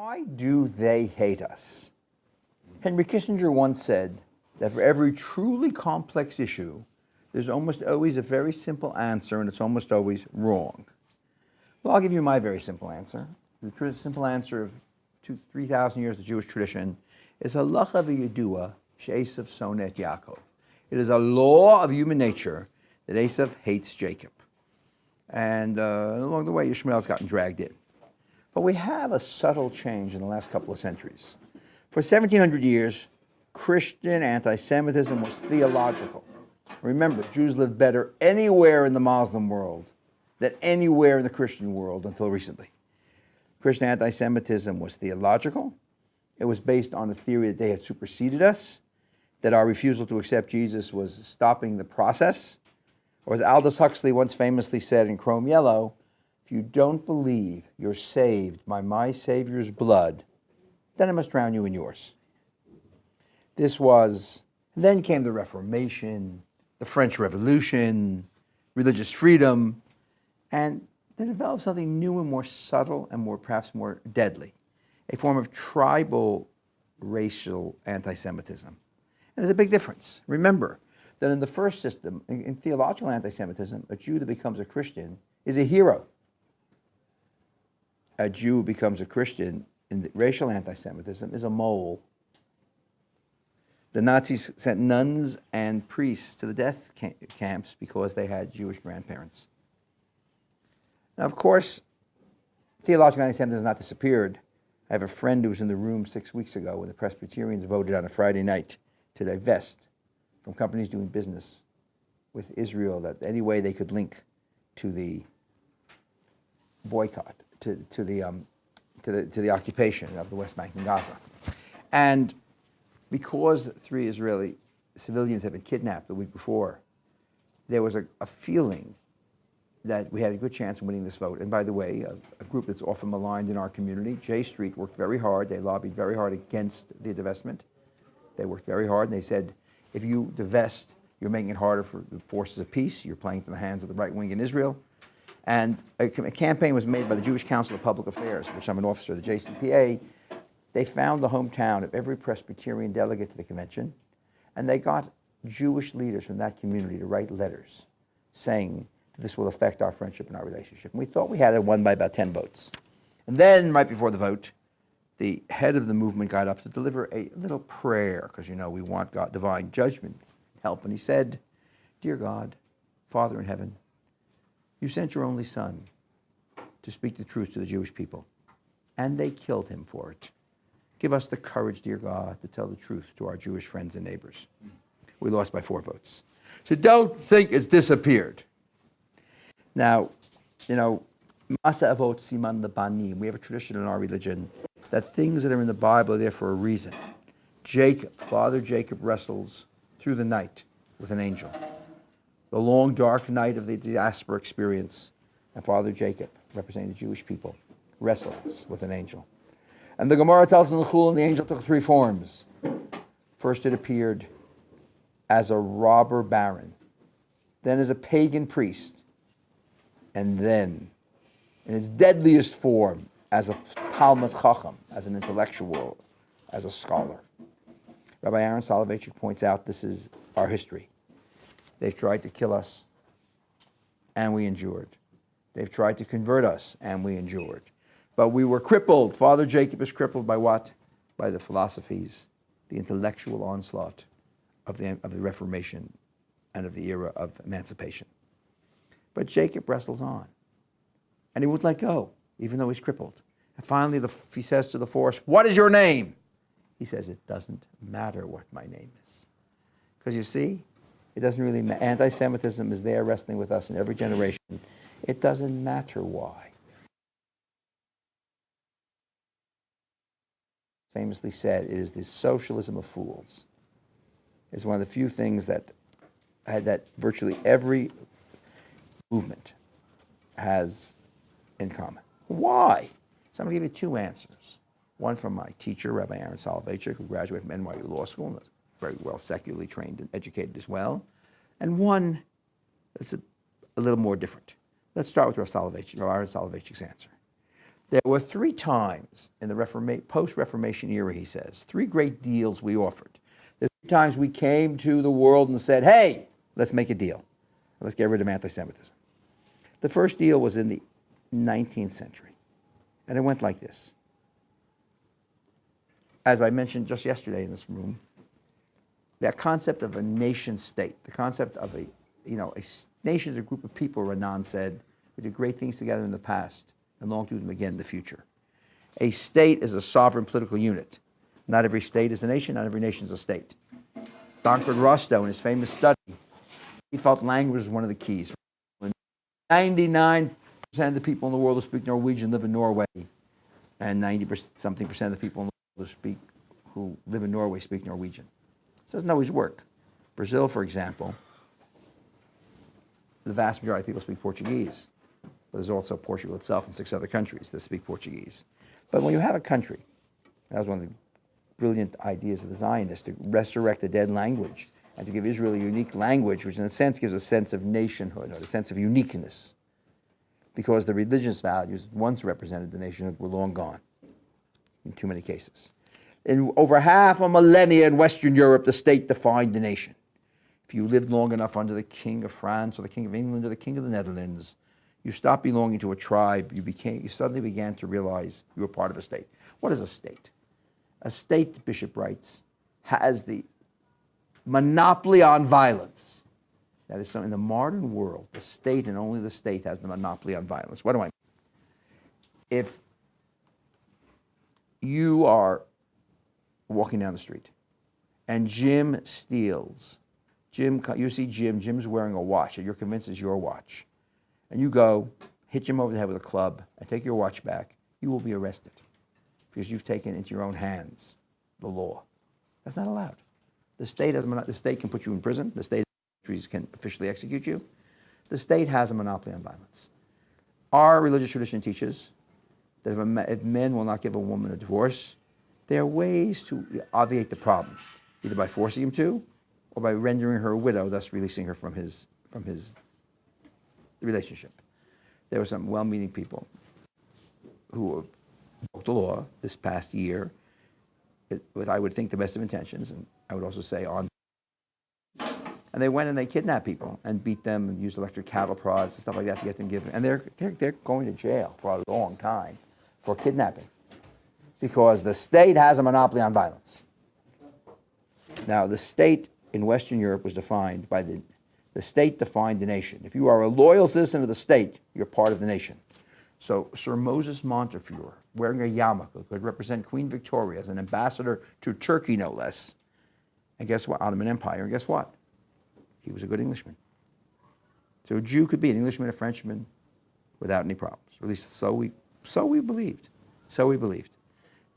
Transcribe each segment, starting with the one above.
Why do they hate us? Henry Kissinger once said that for every truly complex issue, there's almost always a very simple answer, and it's almost always wrong. Well, I'll give you my very simple answer. The simple answer of 3,000 years of Jewish tradition is halacha v'yedua she'esav sonet Yaakov. It is a law of human nature that Esav hates Jacob. And along the way, Yishmael's gotten dragged in. But we have a subtle change in the last couple of centuries. For 1,700 years, Christian anti-Semitism was theological. Remember, Jews lived better anywhere in the Muslim world than anywhere in the Christian world until recently. Christian anti-Semitism was theological. It was based on the theory that they had superseded us, that our refusal to accept Jesus was stopping the process. Or as Aldous Huxley once famously said in Chrome Yellow, if you don't believe you're saved by my Savior's blood, then I must drown you in yours. Then came the Reformation, the French Revolution, religious freedom, and they developed something new and more subtle and perhaps more deadly, a form of tribal racial anti-Semitism. And there's a big difference. Remember that in the first system, in theological anti-Semitism, a Jew that becomes a Christian is a hero. A Jew who becomes a Christian in racial anti-Semitism is a mole. The Nazis sent nuns and priests to the death camps because they had Jewish grandparents. Now, of course, theological anti-Semitism has not disappeared. I have a friend who was in the room 6 weeks ago when the Presbyterians voted on a Friday night to divest from companies doing business with Israel that any way they could link to the boycott, to the occupation of the West Bank and Gaza. And because 3 Israeli civilians had been kidnapped the week before, there was a feeling that we had a good chance of winning this vote. And by the way, a group that's often maligned in our community, J Street, worked very hard. They lobbied very hard against the divestment. They worked very hard, and they said, if you divest, you're making it harder for the forces of peace. You're playing to the hands of the right wing in Israel. And a campaign was made by the Jewish Council of Public Affairs, which I'm an officer of the JCPA. They found the hometown of every Presbyterian delegate to the convention, and they got Jewish leaders from that community to write letters saying that this will affect our friendship and our relationship. And we thought we had it won by about 10 votes. And then, right before the vote, the head of the movement got up to deliver a little prayer, because, we want God, divine judgment, help. And he said, "Dear God, Father in heaven, you sent your only son to speak the truth to the Jewish people, and they killed him for it. Give us the courage, dear God, to tell the truth to our Jewish friends and neighbors." We lost by 4 votes. So don't think it's disappeared. Now, Masa Avot Siman Labanim, we have a tradition in our religion that things that are in the Bible are there for a reason. Father Jacob wrestles through the night with an angel. The long, dark night of the diaspora experience, and Father Jacob, representing the Jewish people, wrestles with an angel. And the Gemara tells in the Chul, the angel took 3 forms. First, it appeared as a robber baron, then as a pagan priest, and then, in its deadliest form, as a Talmud Chacham, as an intellectual, as a scholar. Rabbi Aaron Soloveitchik points out this is our history. They've tried to kill us, and we endured. They've tried to convert us, and we endured. But we were crippled. Father Jacob is crippled by what? By the philosophies, the intellectual onslaught of the Reformation and of the era of emancipation. But Jacob wrestles on, and he won't let go, even though he's crippled. And finally, he says to the force, "What is your name?" He says, "It doesn't matter what my name is." Because you see, it doesn't really matter. Anti-Semitism is there wrestling with us in every generation. It doesn't matter why. Famously said, it is the socialism of fools. It's one of the few things that virtually every movement has in common. Why? So I'm going to give you two answers. One from my teacher, Rabbi Aaron Soloveitchik, who graduated from NYU Law School and is very well secularly trained and educated as well. And one that's a little more different. Let's start with Rabbi Aaron Soloveitchik's answer. There were 3 times in the post-Reformation era, he says, 3 great deals we offered. The 3 times we came to the world and said, hey, let's make a deal. Let's get rid of anti-Semitism. The first deal was in the 19th century. And it went like this. As I mentioned just yesterday in this room, that concept of a nation state, the concept of a nation is a group of people, Renan said, who did great things together in the past and long to do them again in the future. A state is a sovereign political unit. Not every state is a nation, not every nation is a state. Dr. Rostow, in his famous study, he felt language was one of the keys. 99% of the people in the world who speak Norwegian live in Norway, and 90-something percent of the people in the world who live in Norway speak Norwegian. This doesn't always work. Brazil, for example, the vast majority of people speak Portuguese, but there's also Portugal itself and 6 other countries that speak Portuguese. But when you have a country, that was one of the brilliant ideas of the Zionists, to resurrect a dead language and to give Israel a unique language, which in a sense gives a sense of nationhood, or a sense of uniqueness, because the religious values that once represented the nationhood were long gone in too many cases. In over half a millennia in Western Europe, the state defined the nation. If you lived long enough under the King of France or the King of England or the King of the Netherlands, you stopped belonging to a tribe. You suddenly began to realize you were part of a state. What is a state? A state, Bishop writes, has the monopoly on violence. That is, so in the modern world, the state and only the state has the monopoly on violence. What do I mean? If you are walking down the street and Jim steals, you see Jim's wearing a watch that you're convinced is your watch, and you go hit Jim over the head with a club and take your watch back, you will be arrested because you've taken into your own hands the law. That's not allowed. The state can put you in prison. The state can officially execute you. The state has a monopoly on violence. Our religious tradition teaches that if men will not give a woman a divorce, there are ways to obviate the problem, either by forcing him to or by rendering her a widow, thus releasing her from his relationship. There were some well-meaning people who broke the law this past year with, I would think, the best of intentions, and I would also say and they went and they kidnapped people and beat them and used electric cattle prods and stuff like that to get them given. And they're going to jail for a long time for kidnapping because the state has a monopoly on violence. Now, the state in Western Europe was defined by the state defined the nation. If you are a loyal citizen of the state, you're part of the nation. So Sir Moses Montefiore, wearing a yarmulke, could represent Queen Victoria as an ambassador to Turkey, no less. And guess what? Ottoman Empire. And guess what? He was a good Englishman. So a Jew could be an Englishman, a Frenchman, without any problems. Or at least so we believed. So we believed.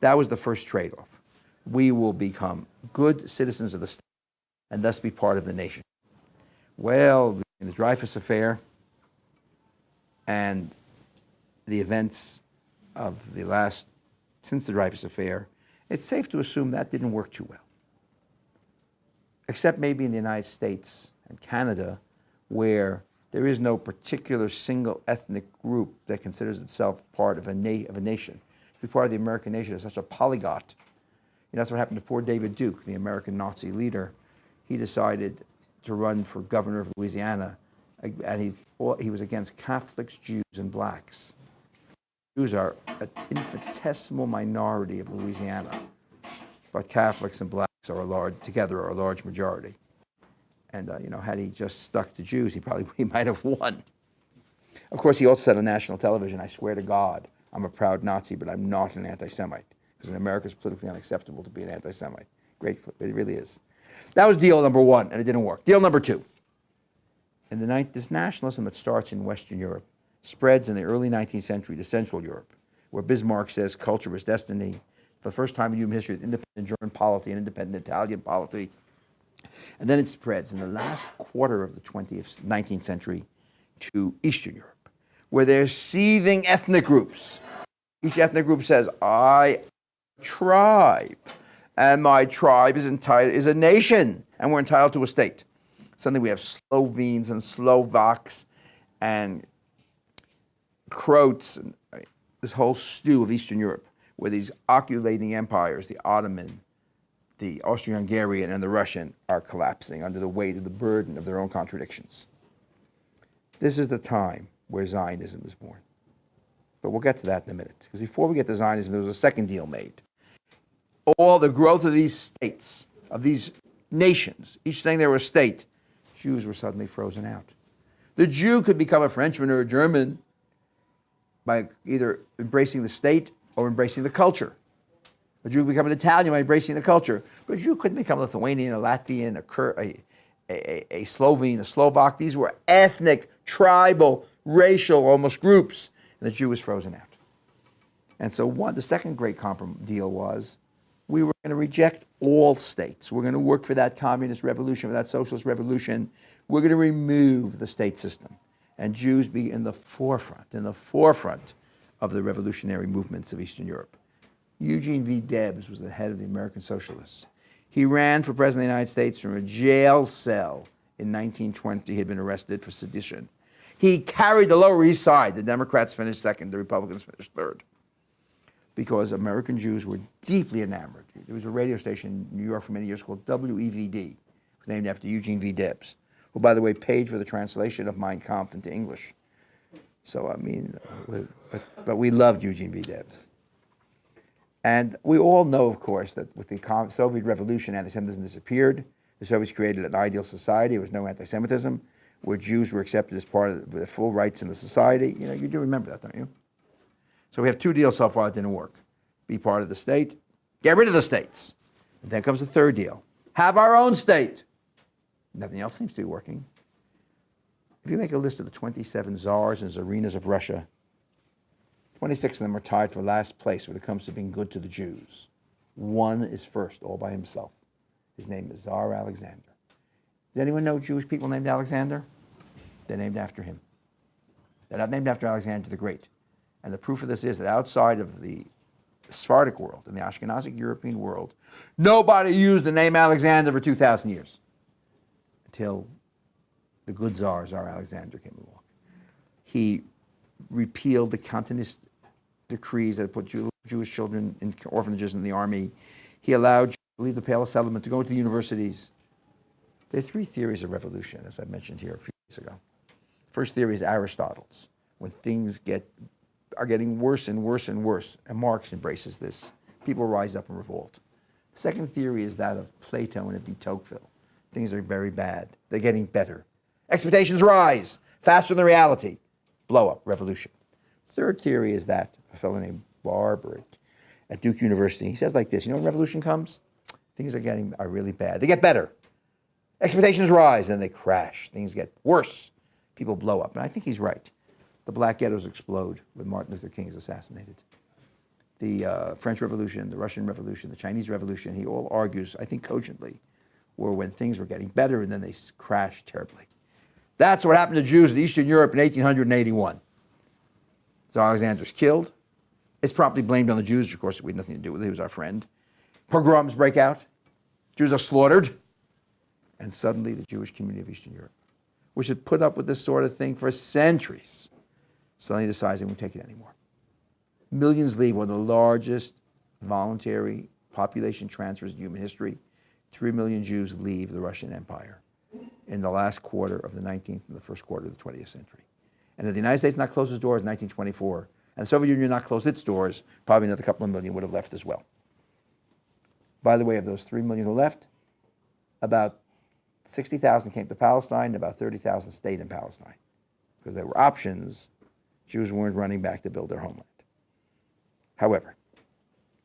That was the first trade-off. We will become good citizens of the state and thus be part of the nation. Well, in the Dreyfus affair and the events of since the Dreyfus affair, it's safe to assume that didn't work too well. Except maybe in the United States and Canada, where there is no particular single ethnic group that considers itself part of a nation. To be part of the American nation is such a polyglot. That's what happened to poor David Duke, the American Nazi leader. He decided to run for governor of Louisiana, and he was against Catholics, Jews, and blacks. Jews are an infinitesimal minority of Louisiana, but Catholics and blacks are a large majority. And had he just stuck to Jews, he might have won. Of course, he also said on national television, "I swear to God, I'm a proud Nazi, but I'm not an anti-Semite. Because in America, it's politically unacceptable to be an anti-Semite. Great, it really is. That was deal number one, and it didn't work. Deal number two. This nationalism that starts in Western Europe spreads in the early 19th century to Central Europe, where Bismarck says culture is destiny. For the first time in human history, independent German polity and independent Italian polity. And then it spreads in the last quarter of the 19th century to Eastern Europe, where there's seething ethnic groups. Each ethnic group says, I am a tribe, and my tribe is a nation, and we're entitled to a state. Suddenly we have Slovenes and Slovaks and Croats, and this whole stew of Eastern Europe, where these occultating empires, the Ottoman, the Austro-Hungarian, and the Russian, are collapsing under the weight of the burden of their own contradictions. This is the time where Zionism is born. But we'll get to that in a minute, because before we get to Zionism, there was a second deal made. All the growth of these states, of these nations, each thing they were a state, Jews were suddenly frozen out. The Jew could become a Frenchman or a German by either embracing the state or embracing the culture. A Jew could become an Italian by embracing the culture. But a Jew couldn't become a Lithuanian, a Latvian, a Slovene, a Slovak. These were ethnic, tribal, racial, almost groups. And the Jew was frozen out. And so the second great deal was we were going to reject all states. We're going to work for that communist revolution, for that socialist revolution. We're going to remove the state system. And Jews be in the forefront of the revolutionary movements of Eastern Europe. Eugene V. Debs was the head of the American Socialists. He ran for president of the United States from a jail cell in 1920. He had been arrested for sedition. He carried the Lower East Side. The Democrats finished second, the Republicans finished third. Because American Jews were deeply enamored. There was a radio station in New York for many years called WEVD. It was named after Eugene V. Debs, who, by the way, paid for the translation of Mein Kampf into English. So, I mean, but we loved Eugene V. Debs. And we all know, of course, that with the Soviet Revolution, anti-Semitism disappeared. The Soviets created an ideal society. There was no anti-Semitism, where Jews were accepted as part of the full rights in the society. You know, you do remember that, don't you? So we have two deals so far that didn't work. Be part of the state, get rid of the states. And then comes the third deal. Have our own state. Nothing else seems to be working. If you make a list of the 27 czars and czarinas of Russia, 26 of them are tied for last place when it comes to being good to the Jews. One is first, all by himself. His name is Tsar Alexander. Does anyone know Jewish people named Alexander? They're named after him. They're not named after Alexander the Great. And the proof of this is that outside of the Sephardic world, in the Ashkenazic European world, nobody used the name Alexander for 2,000 years until the good Tsar Alexander, came along. He repealed the Cantonist decrees that put Jewish children in orphanages in the army. He allowed Jews to leave the Pale of Settlement, to go to the universities. There are three theories of revolution, as I mentioned here a few days ago. First theory is Aristotle's. When things are getting worse and worse and worse, and Marx embraces this, people rise up and revolt. The second theory is that of Plato and of de Tocqueville. Things are very bad. They're getting better. Expectations rise faster than reality. Blow up, revolution. Third theory is that a fellow named Barber at Duke University, he says like this, you know when revolution comes? Things are really bad. They get better. Expectations rise, then they crash. Things get worse. People blow up. And I think he's right. The black ghettos explode when Martin Luther King is assassinated. The French Revolution, the Russian Revolution, the Chinese Revolution, he all argues, I think cogently, were when things were getting better and then they crashed terribly. That's what happened to Jews in Eastern Europe in 1881. Tsar Alexander's killed. It's promptly blamed on the Jews. Of course, we had nothing to do with it. He was our friend. Pogroms break out. Jews are slaughtered. And suddenly the Jewish community of Eastern Europe, which had put up with this sort of thing for centuries, suddenly decides they won't take it anymore. Millions leave, one of the largest voluntary population transfers in human history. 3 million Jews leave the Russian Empire in the last quarter of the 19th and the first quarter of the 20th century. And if the United States not closed its doors in 1924, and the Soviet Union not closed its doors, probably another couple of million would have left as well. By the way, of those 3 million who left, about 60,000 came to Palestine, and about 30,000 stayed in Palestine. Because there were options, Jews weren't running back to build their homeland. However,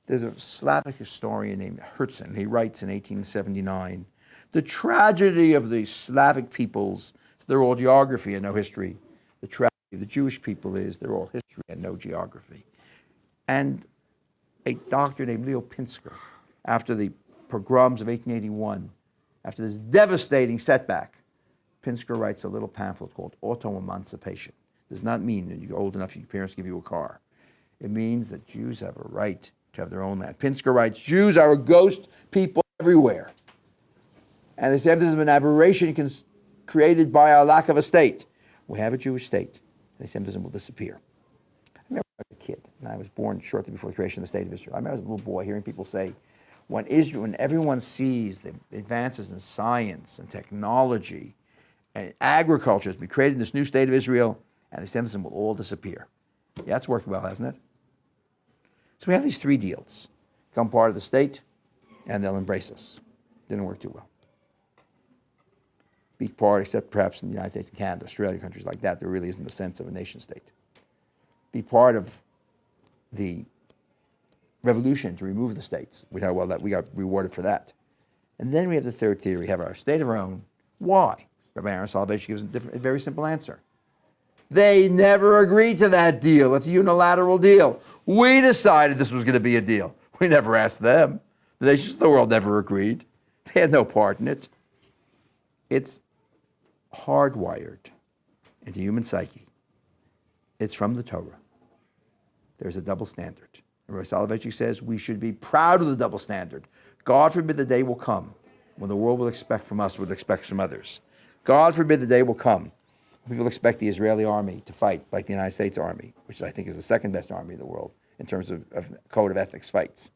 there's a Slavic historian named Herzen. He writes in 1879, the tragedy of the Slavic peoples, they're all geography and no history. The tragedy of the Jewish people is they're all history and no geography. And a doctor named Leo Pinsker, after the pogroms of 1881, after this devastating setback, Pinsker writes a little pamphlet called Auto-Emancipation. Does not mean that you're old enough your parents give you a car. It means that Jews have a right to have their own land. Pinsker writes, Jews are a ghost people everywhere. And they say this is an aberration created by our lack of a state. We have a Jewish state. Anti-Semitism will disappear. I remember I was a kid, and I was born shortly before the creation of the State of Israel. I remember as a little boy hearing people say, when everyone sees the advances in science and technology and agriculture has been created in this new State of Israel, anti-Semitism will all disappear. Yeah, that's worked well, hasn't it? So we have these three deals. Become part of the state, and they'll embrace us. Didn't work too well. Be part, except perhaps in the United States and Canada, Australia, countries like that, there really isn't the sense of a nation state. Be part of the revolution to remove the states. We know well that we got rewarded for that. And then we have the third theory. We have our state of our own. Why? Rabbi Aaron Soloveitchik gives a very simple answer. They never agreed to that deal. It's a unilateral deal. We decided this was going to be a deal. We never asked them. The nations of the world never agreed. They had no part in it. It's hardwired into human psyche. It's from the Torah. There's a double standard. Rabbi Soloveitchik says we should be proud of the double standard. God forbid the day will come when the world will expect from us what it expects from others. God forbid the day will come when people expect the Israeli army to fight like the United States Army, which I think is the second best army in the world in terms of code of ethics fights.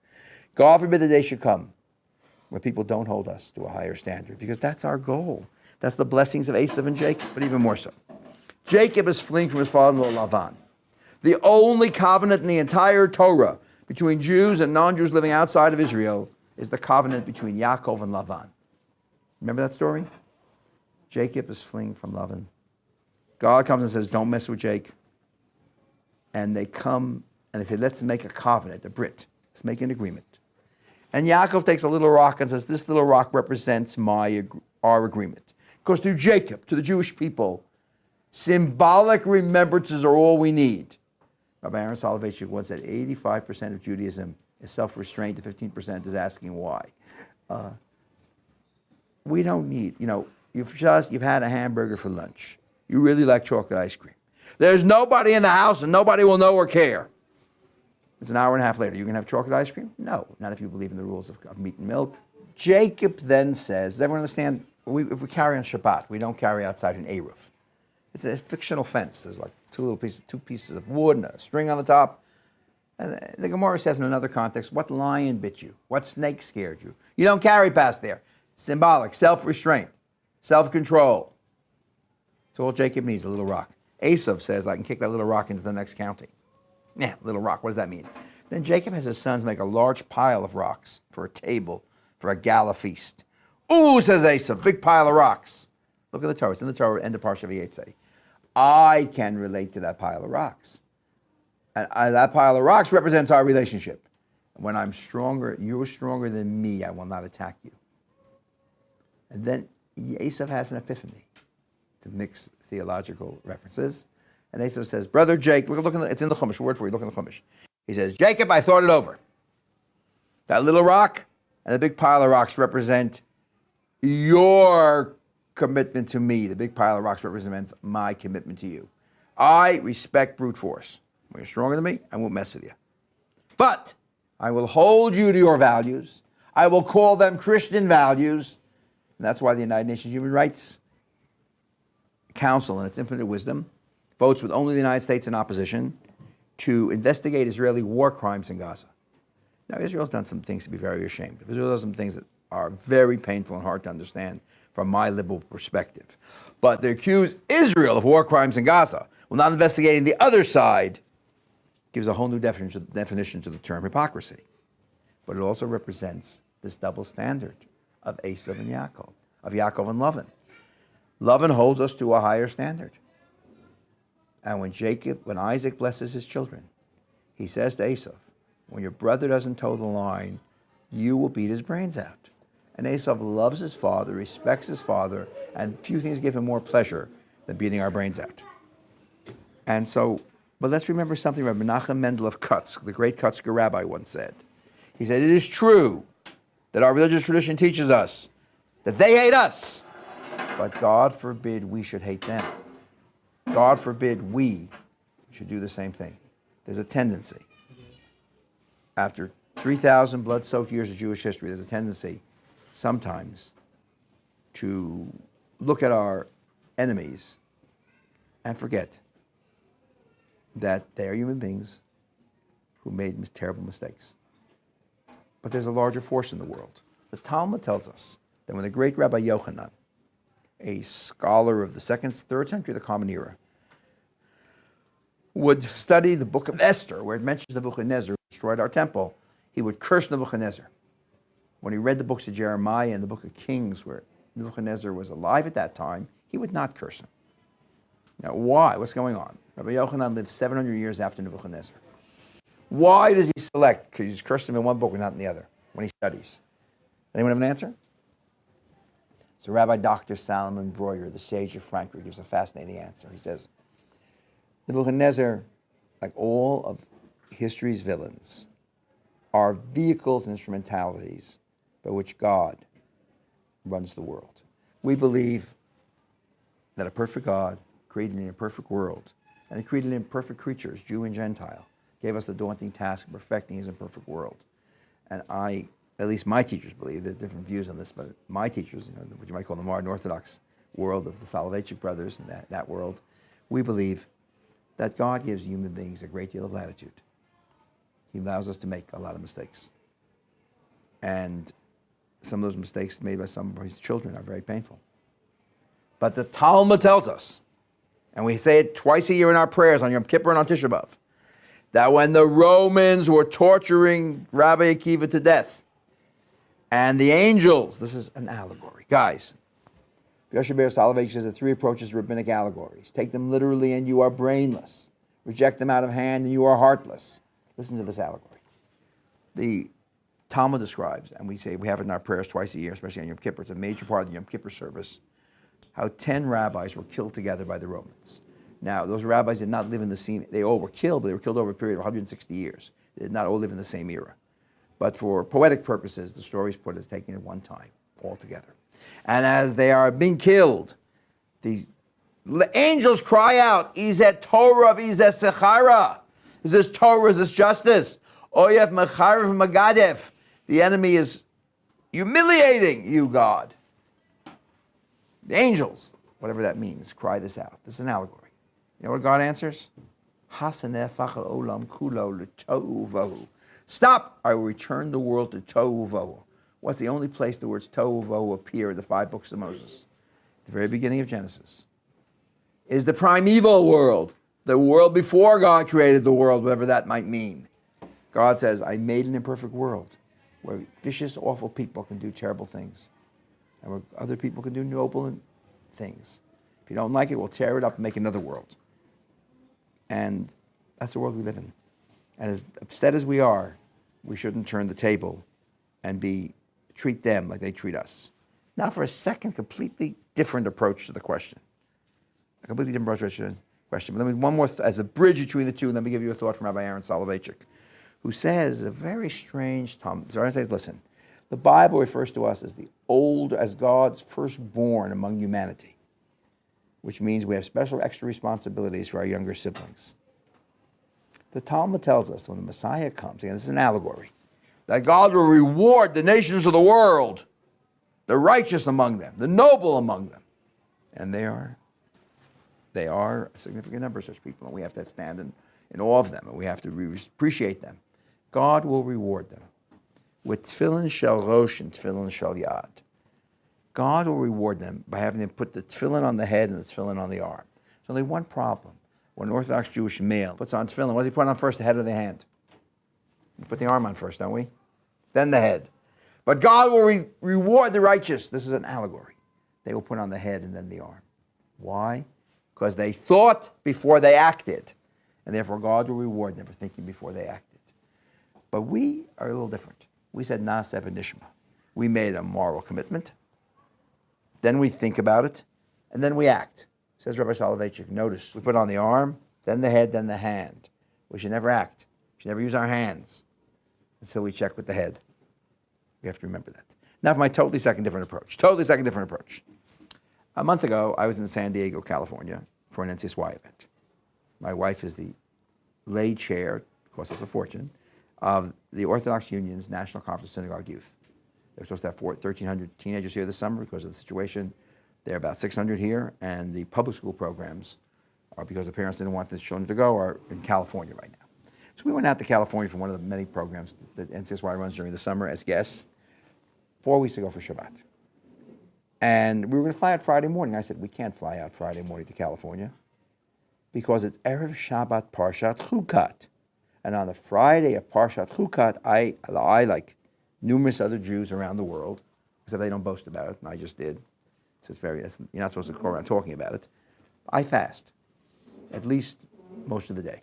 God forbid the day should come when people don't hold us to a higher standard, because that's our goal. That's the blessings of Esav and Jacob, but even more so. Jacob is fleeing from his father-in-law Lavan. The only covenant in the entire Torah between Jews and non-Jews living outside of Israel is the covenant between Yaakov and Lavan. Remember that story? Jacob is fleeing from Lavan. God comes and says, don't mess with Jake. And they come and they say, let's make a covenant, a Brit. Let's make an agreement. And Yaakov takes a little rock and says, this little rock represents our agreement. Because to Jacob, to the Jewish people, symbolic remembrances are all we need. Rabbi Aaron Soloveitchik once said 85% of Judaism is self-restraint, and 15% is asking why. We don't need, you've had a hamburger for lunch. You really like chocolate ice cream. There's nobody in the house and nobody will know or care. It's an hour and a half later. You can have chocolate ice cream? No, not if you believe in the rules of meat and milk. Jacob then says, does everyone understand? If we carry on Shabbat, we don't carry outside an Eruv. It's a fictional fence. There's like two pieces of wood and a string on the top. And the Gemara says in another context, what lion bit you? What snake scared you? You don't carry past there. Symbolic, self-restraint, self-control. It's all Jacob needs, a little rock. Esav says, I can kick that little rock into the next county. Yeah, little rock, what does that mean? Then Jacob has his sons make a large pile of rocks for a table, for a gala feast. Ooh, says Esav, big pile of rocks. Look at the Torah, it's in the Torah, end of Parsha Vayetze. I can relate to that pile of rocks. And that pile of rocks represents our relationship. When I'm stronger, you're stronger than me, I will not attack you. And then Esav has an epiphany, to mix theological references. And Esav says, Brother Jake, it's in the Chumash, word for you, look in the Chumash. He says, Jacob, I thought it over. That little rock and the big pile of rocks represent your commitment to me. The big pile of rocks represents my commitment to you. I respect brute force. When you're stronger than me, I won't mess with you. But I will hold you to your values. I will call them Christian values. And that's why the United Nations Human Rights Council, in its infinite wisdom, votes with only the United States in opposition to investigate Israeli war crimes in Gaza. Now, Israel's done some things to be very ashamed of. Israel does some things that are very painful and hard to understand from my liberal perspective. But they accuse Israel of war crimes in Gaza while not investigating the other side gives a whole new definition to the term hypocrisy. But it also represents this double standard of Esav and Yaakov, of Yaakov and Lavan. Lavan holds us to a higher standard. And when Isaac blesses his children, he says to Esav, When your brother doesn't toe the line, you will beat his brains out. And Esav loves his father, respects his father, and few things give him more pleasure than beating our brains out. And so, but let's remember something Rabbi Menachem Mendel of Kutsk, the great Kutzker rabbi, once said. He said, it is true that our religious tradition teaches us that they hate us, but God forbid we should hate them. God forbid we should do the same thing. There's a tendency. After 3,000 blood-soaked years of Jewish history, there's a tendency sometimes to look at our enemies and forget that they are human beings who made terrible mistakes. But there's a larger force in the world. The Talmud tells us that when the great Rabbi Yochanan, a scholar of the 2nd, 3rd century of the Common Era, would study the book of Esther, where it mentions Nebuchadnezzar who destroyed our temple, he would curse Nebuchadnezzar. When he read the books of Jeremiah and the book of Kings, where Nebuchadnezzar was alive at that time, he would not curse him. Now, why? What's going on? Rabbi Yochanan lived 700 years after Nebuchadnezzar. Why does he select? Because he's cursed him in one book and not in the other when he studies. Anyone have an answer? So Rabbi Dr. Salomon Breuer, the sage of Frankfurt, gives a fascinating answer. He says, Nebuchadnezzar, like all of history's villains, are vehicles and instrumentalities by which God runs the world. We believe that a perfect God created an imperfect world, and he created imperfect creatures, Jew and Gentile, gave us the daunting task of perfecting his imperfect world. And at least my teachers believe, there's different views on this, but my teachers, what you might call the modern Orthodox world of the Soloveitchik brothers and that world, we believe that God gives human beings a great deal of latitude. He allows us to make a lot of mistakes. And some of those mistakes made by some of his children are very painful. But the Talmud tells us, and we say it twice a year in our prayers on Yom Kippur and on Tisha B'Av, that when the Romans were torturing Rabbi Akiva to death, and the angels, this is an allegory. Guys, Yoshe Ber Soloveitchik says there are 3 approaches to rabbinic allegories. Take them literally and you are brainless. Reject them out of hand and you are heartless. Listen to this allegory. The Talmud describes, and we say we have it in our prayers twice a year, especially on Yom Kippur, it's a major part of the Yom Kippur service, how 10 rabbis were killed together by the Romans. Now, those rabbis did not live in the same, they all were killed, but they were killed over a period of 160 years. They did not all live in the same era. But for poetic purposes, the story is put as taken at one time, all together. And as they are being killed, the angels cry out, Izet Torah, Izet Sechara. Is this Torah, is this justice? Oyef Mecharev Magadef. The enemy is humiliating you, God. The angels, whatever that means, cry this out. This is an allegory. You know what God answers? Stop! I will return the world to tohu vohu. What's the only place the words tohu vohu appear in the 5 books of Moses? The very beginning of Genesis. Is the primeval world, the world before God created the world, whatever that might mean. God says, I made an imperfect world where vicious, awful people can do terrible things, and where other people can do noble things. If you don't like it, we'll tear it up and make another world. And that's the world we live in. And as upset as we are, we shouldn't turn the table and treat them like they treat us. Now for a second, completely different approach to the question. A completely different approach to the question. But let me, one more, as a bridge between the two, let me give you a thought from Rabbi Aaron Soloveitchik, who says a very strange Talmud. So I say, listen, the Bible refers to us as God's firstborn among humanity, which means we have special extra responsibilities for our younger siblings. The Talmud tells us when the Messiah comes, and this is an allegory, that God will reward the nations of the world, the righteous among them, the noble among them. And they are a significant number of such people, and we have to stand in awe of them, and we have to appreciate them. God will reward them with tefillin shel rosh and tefillin shel yad. God will reward them by having them put the tefillin on the head and the tefillin on the arm. There's only one problem. When an Orthodox Jewish male puts on tefillin, what does he put on first, the head or the hand? We put the arm on first, don't we? Then the head. But God will reward the righteous. This is an allegory. They will put on the head and then the arm. Why? Because they thought before they acted. And therefore God will reward them for thinking before they acted. But we are a little different. We said Na'aseh v'nishma. We made a moral commitment. Then we think about it, and then we act. Says Rabbi Soloveitchik. Notice, we put on the arm, then the head, then the hand. We should never act. We should never use our hands until we check with the head. We have to remember that. Now for my totally second different approach. A month ago, I was in San Diego, California, for an NCSY event. My wife is the lay chair, costs us a fortune, of the Orthodox Union's National Conference of Synagogue Youth. They're supposed to have 1,300 teenagers here this summer because of the situation. There are about 600 here, and the public school programs are, because the parents didn't want the children to go, are in California right now. So we went out to California for one of the many programs that NCSY runs during the summer as guests 4 weeks ago for Shabbat. And we were going to fly out Friday morning. I said, we can't fly out Friday morning to California because it's Erev Shabbat Parshat Chukat. And on the Friday of Parshat Chukat, I, like numerous other Jews around the world, except they don't boast about it, and I just did. So you're not supposed to go around talking about it. I fast, at least most of the day.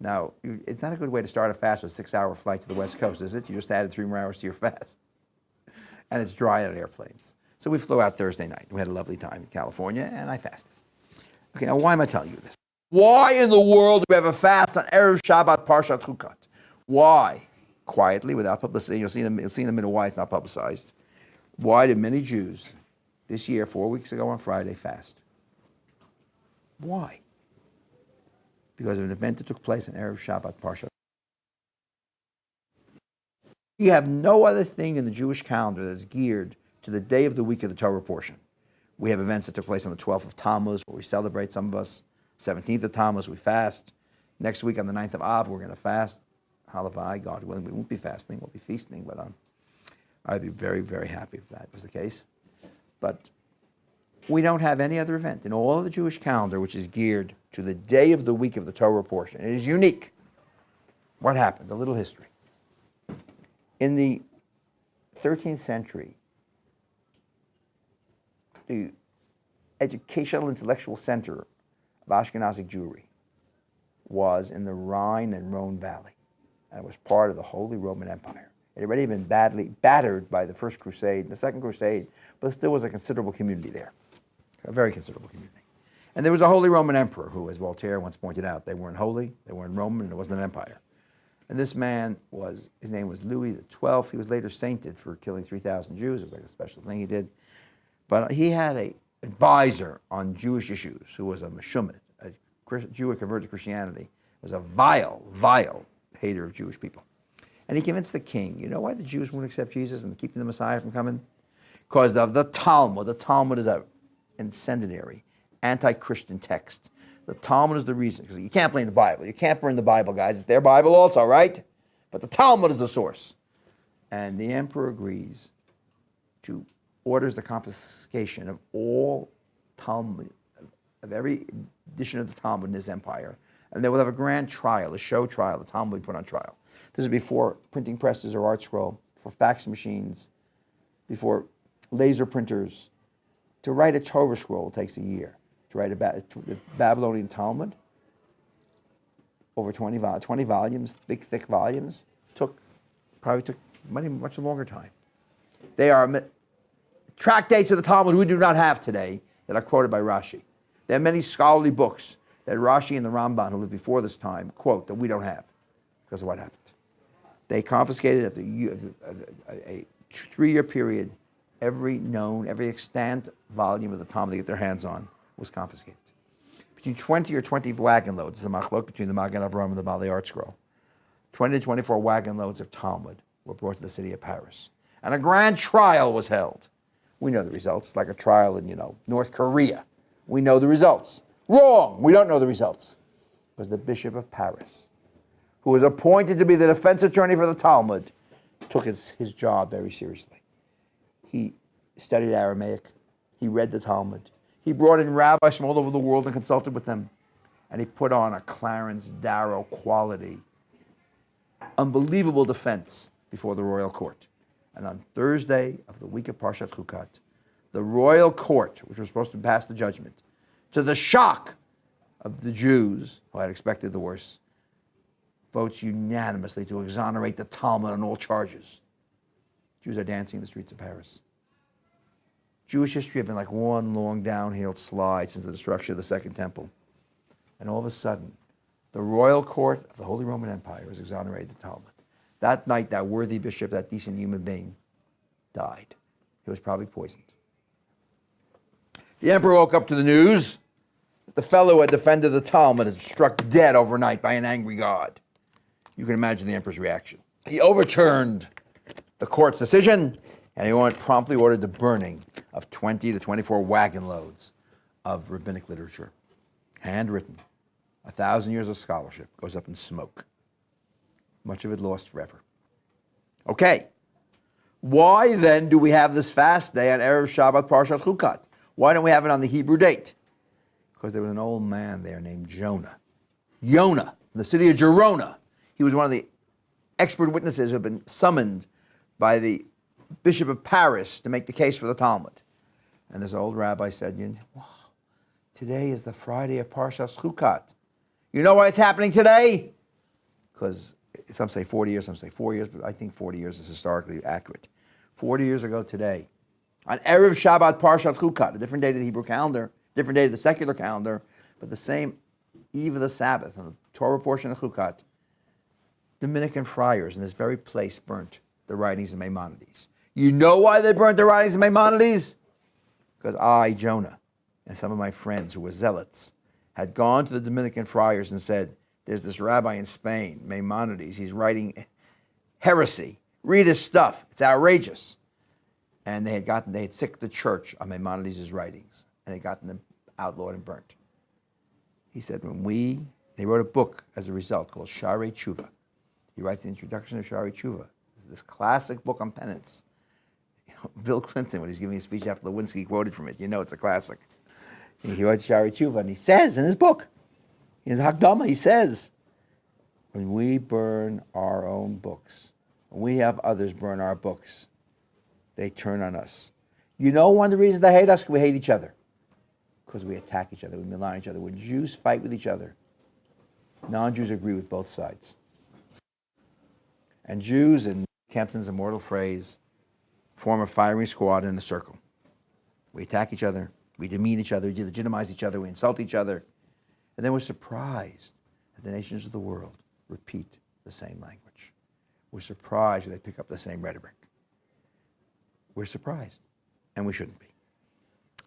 Now, it's not a good way to start a fast with a 6-hour flight to the West Coast, is it? You just added 3 more hours to your fast. And it's dry on airplanes. So we flew out Thursday night. We had a lovely time in California, and I fasted. Okay, now why am I telling you this? Why in the world do we have a fast on Erev Shabbat Parshat Chukat? Why? Quietly, without publicity. You'll see in a minute why it's not publicized. Why did many Jews this year, 4 weeks ago on Friday, fast? Why? Because of an event that took place on Erev Shabbat Parshat. We have no other thing in the Jewish calendar that's geared to the day of the week of the Torah portion. We have events that took place on the 12th of Tammuz, where we celebrate, some of us. 17th of Tammuz, we fast. Next week on the 9th of Av, we're going to fast. Halavai, God willing, we won't be fasting, we'll be feasting, but I'd be very, very happy if that was the case. But we don't have any other event in all of the Jewish calendar which is geared to the day of the week of the Torah portion. It is unique. What happened? A little history. In the 13th century, the educational intellectual center of Ashkenazic Jewry was in the Rhine and Rhone Valley, and it was part of the Holy Roman Empire. It had already been badly battered by the First Crusade, the Second Crusade, but still was a considerable community there, a very considerable community. And there was a Holy Roman Emperor who, as Voltaire once pointed out, they weren't holy, they weren't Roman, and it wasn't an empire. And this man his name was Louis XII. He was later sainted for killing 3,000 Jews. It was like a special thing he did. But he had an advisor on Jewish issues who was a Meshumit, a Jew who converted to Christianity, was a vile, vile hater of Jewish people. And he convinced the king, you know why the Jews won't accept Jesus and keeping the Messiah from coming? Because of the Talmud. The Talmud is an incendiary, anti-Christian text. The Talmud is the reason, because you can't blame the Bible. You can't burn the Bible, guys. It's their Bible also, right? But the Talmud is the source. And the emperor agrees to orders the confiscation of all Talmud, of every edition of the Talmud in his empire. And they will have a grand trial, a show trial. The Talmud will be put on trial. This is before printing presses or art scroll, before fax machines, before laser printers. To write a Torah scroll takes a year. To write the Babylonian Talmud, over 20 volumes, big, thick volumes, probably took much longer time. They are tractates of the Talmud we do not have today that are quoted by Rashi. There are many scholarly books that Rashi and the Ramban, who lived before this time, quote that we don't have because of what happened. They confiscated at a 3-year period every extant volume of the Talmud they get their hands on was confiscated. Between 20 or 20 wagon loads, the machlok between the Magen Avraham and the Baalei Art Scroll, 20 to 24 wagon loads of Talmud were brought to the city of Paris. And a grand trial was held. We know the results. It's like a trial in, North Korea. We know the results. Wrong! We don't know the results. It was the Bishop of Paris, who was appointed to be the defense attorney for the Talmud, took his job very seriously. He studied Aramaic. He read the Talmud. He brought in rabbis from all over the world and consulted with them. And he put on a Clarence Darrow quality, unbelievable defense before the royal court. And on Thursday of the week of Parshat Chukat, the royal court, which was supposed to pass the judgment, to the shock of the Jews, who had expected the worst, votes unanimously to exonerate the Talmud on all charges. Jews are dancing in the streets of Paris. Jewish history had been like one long downhill slide since the destruction of the Second Temple. And all of a sudden, the royal court of the Holy Roman Empire has exonerated the Talmud. That night, that worthy bishop, that decent human being, died. He was probably poisoned. The emperor woke up to the news that the fellow who had defended the Talmud is struck dead overnight by an angry god. You can imagine the emperor's reaction. He overturned the court's decision, and he promptly ordered the burning of 20 to 24 wagon loads of rabbinic literature, handwritten. 1,000 years of scholarship goes up in smoke. Much of it lost forever. Okay, why then do we have this fast day on Erev Shabbat Parshat Chukat? Why don't we have it on the Hebrew date? Because there was an old man there named Jonah. Yonah, the city of Gerona. He was one of the expert witnesses who had been summoned by the Bishop of Paris to make the case for the Talmud. And this old rabbi said, wow, today is the Friday of Parshat Chukat. You know why it's happening today? Because some say 40 years, some say 4 years, but I think 40 years is historically accurate. 40 years ago today, on Erev Shabbat Parshat Chukat, a different day to the Hebrew calendar, different day to the secular calendar, but the same eve of the Sabbath, on the Torah portion of Chukat, Dominican friars in this very place burnt the writings of Maimonides. You know why they burnt the writings of Maimonides? Because I, Jonah, and some of my friends who were zealots, had gone to the Dominican friars and said, there's this rabbi in Spain, Maimonides, he's writing heresy. Read his stuff, it's outrageous. And they had sicked the church on Maimonides' writings, and they had gotten them outlawed and burnt. He said, they wrote a book as a result called Sharei Tshuva. He writes the introduction of Sharei Tshuva, this classic book on penance. Bill Clinton, when he's giving a speech after Lewinsky, quoted from it. You know it's a classic. He writes Sharei Tshuva, and he says in his book, in his Hakdama, he says, when we burn our own books, when we have others burn our books, they turn on us. You know one of the reasons they hate us? We hate each other. Because we attack each other, we malign each other. When Jews fight with each other, non-Jews agree with both sides. And Jews, in Kempton's immortal phrase, form a firing squad in a circle. We attack each other, we demean each other, we delegitimize each other, we insult each other, and then we're surprised that the nations of the world repeat the same language. We're surprised when they pick up the same rhetoric. We're surprised, and we shouldn't be.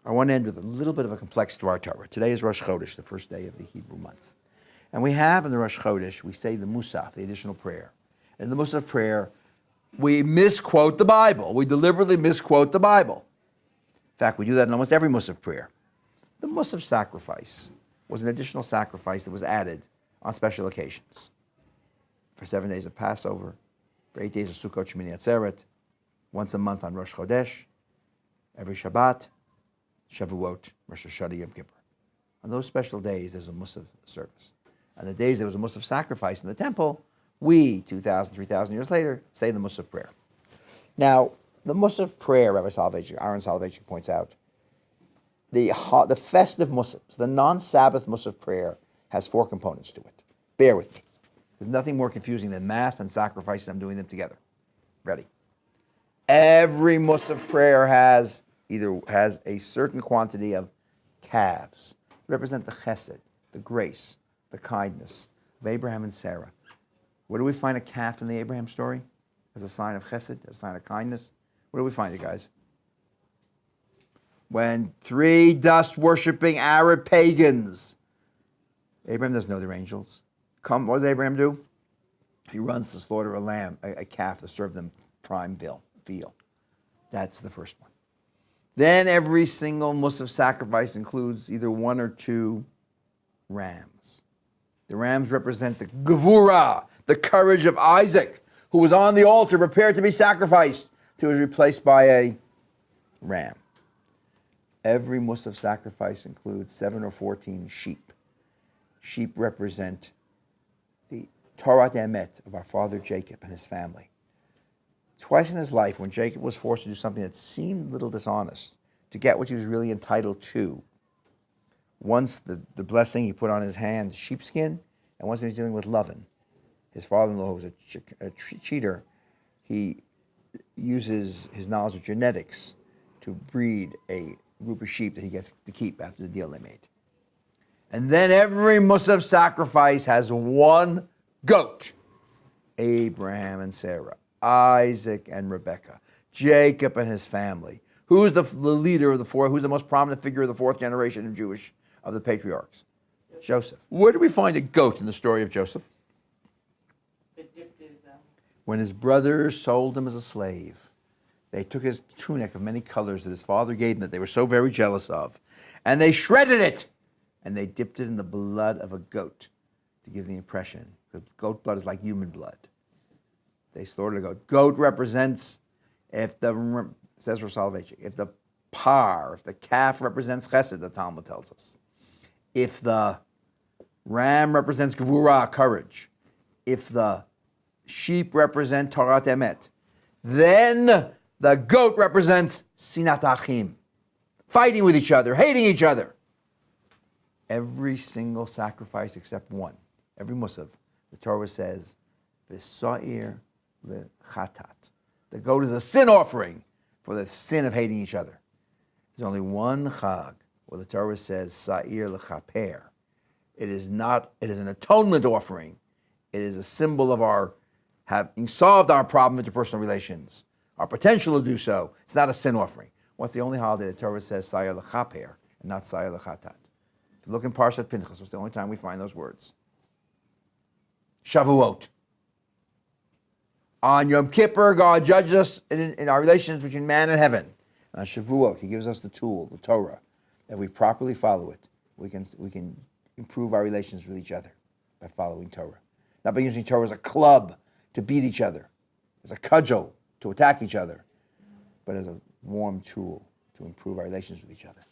I want to end with a little bit of a complex Dvar Torah. Today is Rosh Chodesh, the first day of the Hebrew month. And we have in the Rosh Chodesh, we say the Musaf, the additional prayer. In the Musaf prayer, we misquote the Bible. We deliberately misquote the Bible. In fact, we do that in almost every Musaf prayer. The Musaf sacrifice was an additional sacrifice that was added on special occasions. For 7 days of Passover, for 8 days of Sukkot Shmini Atzeret, once a month on Rosh Chodesh, every Shabbat, Shavuot, Rosh Hashanah, Yom Kippur. On those special days, there's a Musaf service. On the days there was a Musaf sacrifice in the temple, we, 2,000, 3,000 years later, say the Musaf prayer. Now, the Musaf prayer, Aaron Soloveitchik points out, the festive Musafs, the non-Sabbath Musaf prayer, has 4 components to it. Bear with me. There's nothing more confusing than math and sacrifice, and I'm doing them together. Ready? Every Musaf prayer has a certain quantity of calves, represent the chesed, the grace, the kindness of Abraham and Sarah. Where do we find a calf in the Abraham story? As a sign of chesed, as a sign of kindness? Where do we find it, guys? When 3 dust-worshipping Arab pagans, Abraham doesn't know they're angels. What does Abraham do? He runs to slaughter a lamb, a calf, to serve them prime veal. That's the first one. Then every single Musaf sacrifice includes either 1 or 2 rams. The rams represent the gevurah, the courage of Isaac, who was on the altar prepared to be sacrificed, till he was replaced by a ram. Every Musaf sacrifice includes 7 or 14 sheep. Sheep represent the Torah Emet of our father Jacob and his family. Twice in his life, when Jacob was forced to do something that seemed a little dishonest, to get what he was really entitled to, once the blessing he put on his hand, sheepskin, and once he was dealing with Lavan, his father-in-law, who was a cheater, he uses his knowledge of genetics to breed a group of sheep that he gets to keep after the deal they made. And then every Musaf sacrifice has one goat. Abraham and Sarah, Isaac and Rebekah, Jacob and his family. Who's the leader of the fourth? Who's the most prominent figure of the fourth generation of Jewish, of the patriarchs? Joseph. Where do we find a goat in the story of Joseph? When his brothers sold him as a slave, they took his tunic of many colors that his father gave them that they were so very jealous of, and they shredded it, and they dipped it in the blood of a goat to give the impression, because goat blood is like human blood. They slaughtered a goat. Goat represents, says for salvation, if the calf represents chesed, the Talmud tells us. If the ram represents gevurah, courage. If the sheep represent Torah Emet, then the goat represents sinat achim, fighting with each other, hating each other. Every single sacrifice except one, every Musaf, the Torah says, v'sa'ir lechatat. The goat is a sin offering for the sin of hating each other. There's only one chag where the Torah says sa'ir lechaper. It is an atonement offering. It is a symbol of our having solved our problem in interpersonal relations, our potential to do so. It's not a sin offering. What's the only holiday the Torah says sa'ir lechaper and not sa'ir lechatat? If you look in Parshat Pinchas, it's the only time we find those words. Shavuot. On Yom Kippur, God judges us in our relations between man and heaven. On Shavuot, He gives us the tool, the Torah, that we properly follow it. We can improve our relations with each other by following Torah. Not by using Torah as a club to beat each other, as a cudgel to attack each other, but as a warm tool to improve our relations with each other.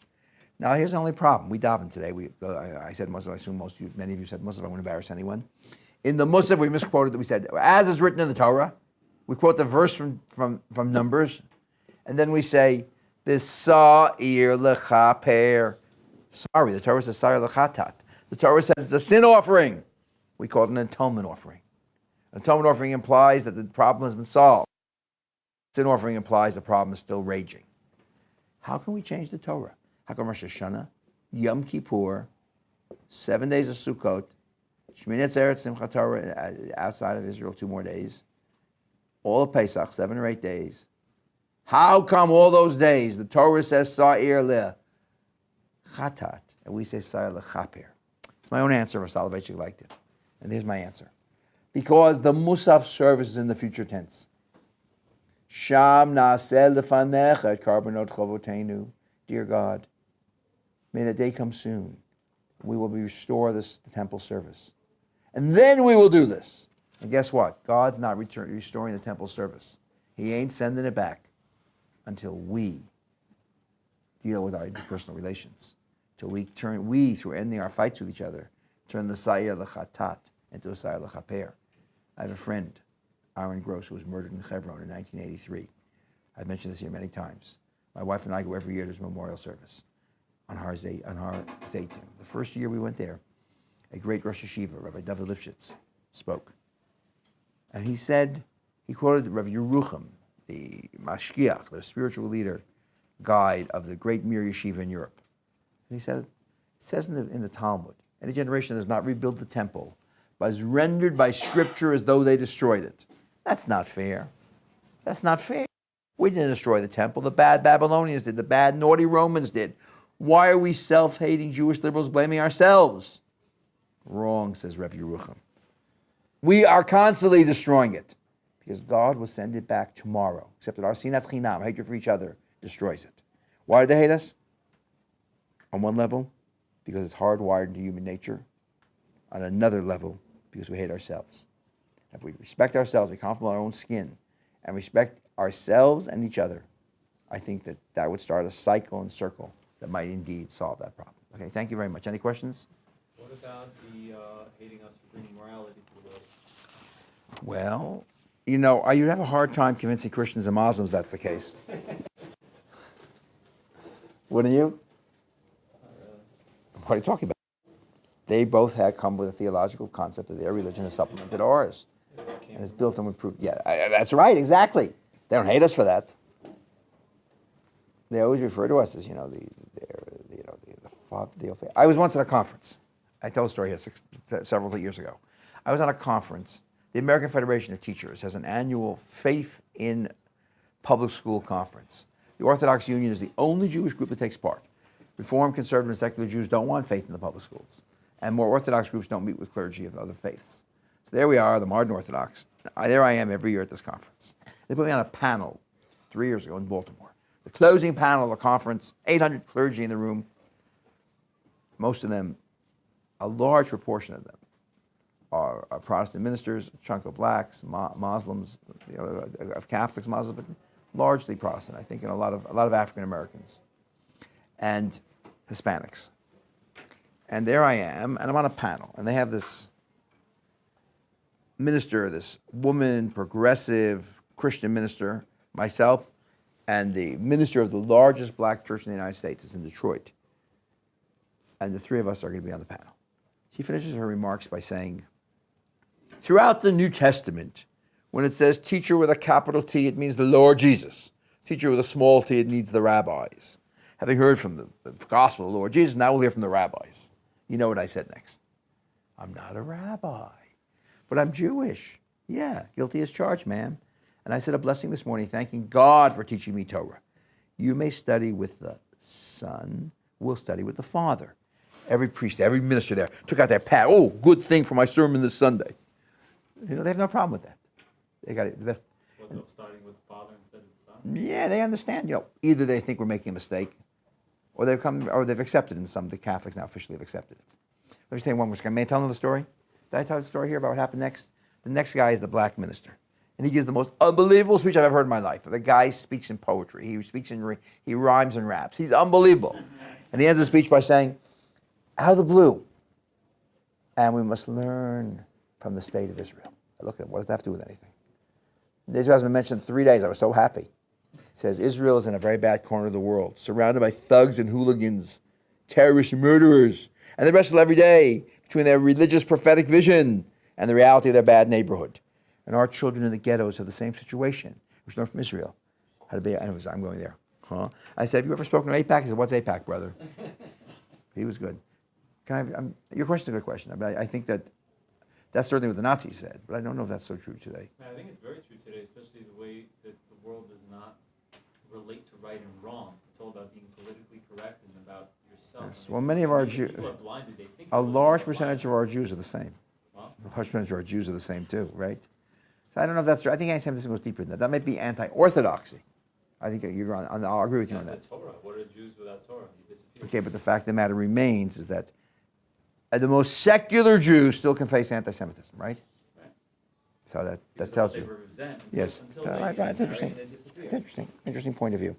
Now, here's the only problem. We daven today. I said Musaf. I assume many of you said Musaf. I won't embarrass anyone. In the Musaf, we misquoted that we said, as is written in the Torah. We quote the verse from Numbers, and then we say, this sa'ir lechaper. Sorry, the Torah says sa'ir lechatat. The Torah says it's a sin offering. We call it an atonement offering. An atonement offering implies that the problem has been solved. Sin offering implies the problem is still raging. How can we change the Torah? How come Rosh Hashanah, Yom Kippur, 7 days of Sukkot, Shmini Atzeret, Simchat Torah, outside of Israel, 2 more days, all of Pesach, 7 or 8 days. How come all those days the Torah says Sa'ir le Chatat, and we say Sa'ir le Chaper? It's my own answer for Salvation you liked it. And here's my answer. Because the Musaf service is in the future tense. Sham na'aseh lefanecha et karbanot chavotenu. Dear God, may that day come soon. We will restore the temple service. And then we will do this. And guess what? God's not restoring the temple service. He ain't sending it back until we deal with our interpersonal relations. Till we through ending our fights with each other, turn the Sa'ir lechatat into a Sa'ir lechaper. I have a friend, Aaron Gross, who was murdered in Hebron in 1983. I've mentioned this here many times. My wife and I go every year to his memorial service on Har Zaytim. The first year we went there, a great Rosh Yeshiva, Rabbi David Lipschitz, spoke. And he quoted Rabbi Yerucham, the Mashgiach, the spiritual leader, guide of the great Mir Yeshiva in Europe. And he said, it says in the Talmud, any generation that does not rebuild the temple, but is rendered by Scripture as though they destroyed it. That's not fair. That's not fair. We didn't destroy the temple. The bad Babylonians did. The bad, naughty Romans did. Why are we self-hating Jewish liberals blaming ourselves? Wrong, says Rev Yerucham. We are constantly destroying it because God will send it back tomorrow, except that our sinat chinam, hatred for each other, destroys it. Why do they hate us? On one level, because it's hardwired into human nature. On another level, because we hate ourselves. If we respect ourselves, be comfortable in our own skin, and respect ourselves and each other, I think that would start a cycle and circle that might indeed solve that problem. Okay, thank you very much. Any questions? What about the hating us for bringing morality to the world? Well, you'd have a hard time convincing Christians and Muslims that's the case. Wouldn't you? Not really. What are you talking about? they both had come with a theological concept that their religion has supplemented ours. And it's built on proof. Yeah, that's right, exactly. They don't hate us for that. They always refer to us as, I was once at a conference. I tell a story here several years ago. I was at a conference. The American Federation of Teachers has an annual Faith in Public School conference. The Orthodox Union is the only Jewish group that takes part. Reformed, conservative, and secular Jews don't want faith in the public schools. And more Orthodox groups don't meet with clergy of other faiths. So there we are, the modern Orthodox. There I am every year at this conference. They put me on a panel 3 years ago in Baltimore. The closing panel of the conference, 800 clergy in the room. Most of them, a large proportion of them, are Protestant ministers, a chunk of blacks, Muslims, of Catholics, Muslims, but largely Protestant, I think, and a lot of African Americans and Hispanics. And there I am, and I'm on a panel, and they have this minister, this woman, progressive Christian minister, myself, and the minister of the largest black church in the United States. It's in Detroit. And the three of us are going to be on the panel. She finishes her remarks by saying, throughout the New Testament, when it says teacher with a capital T, it means the Lord Jesus. Teacher with a small t, it means the rabbis. Having heard from the gospel of the Lord Jesus, now we'll hear from the rabbis. You know what I said next? I'm not a rabbi, but I'm Jewish. Yeah, guilty as charged, ma'am. And I said a blessing this morning, thanking God for teaching me Torah. You may study with the Son, we'll study with the Father. Every priest, every minister there took out their pad. Oh, good thing for my sermon this Sunday. They have no problem with that. They got it the best. What, of starting with the Father instead of the Son? Yeah, they understand. Either they think we're making a mistake, or they've accepted it. And some of the Catholics now officially have accepted it. Let me tell you one more. May I tell another story? Did I tell the story here about what happened next? The next guy is the black minister, and he gives the most unbelievable speech I've ever heard in my life. The guy speaks in poetry. He rhymes and raps. He's unbelievable, and he ends the speech by saying, "Out of the blue, and we must learn from the state of Israel." I look at it. What does that have to do with anything? Israel has been mentioned 3 days. I was so happy. It says Israel is in a very bad corner of the world, surrounded by thugs and hooligans, terrorists and murderers, and they wrestle every day between their religious prophetic vision and the reality of their bad neighborhood. And our children in the ghettos have the same situation. We should learn from Israel how to be. I'm going there. Huh? I said, "Have you ever spoken to AIPAC?" He said, "What's AIPAC, brother?" He was good. Your question's a good question. I think that's certainly what the Nazis said, but I don't know if that's so true today. I think it's very true today, especially the way that the world does not relate to right and wrong. It's all about being politically correct and about yourself. Yes. Well, many of our Jews, a large percentage of our Jews are the same. Huh? A large percentage of our Jews are the same too, right? So I don't know if that's true. I think anti-Semitism goes deeper than that. That might be anti-orthodoxy. I think you're on. I'll agree with you on that. Torah. What are Jews without Torah? You disappear. Okay, but the fact of the matter remains is that the most secular Jews still can face anti-Semitism, right? Right. So that Because tells they you. represent Yes, until that's interesting. they disappear. It's interesting. Interesting point of view.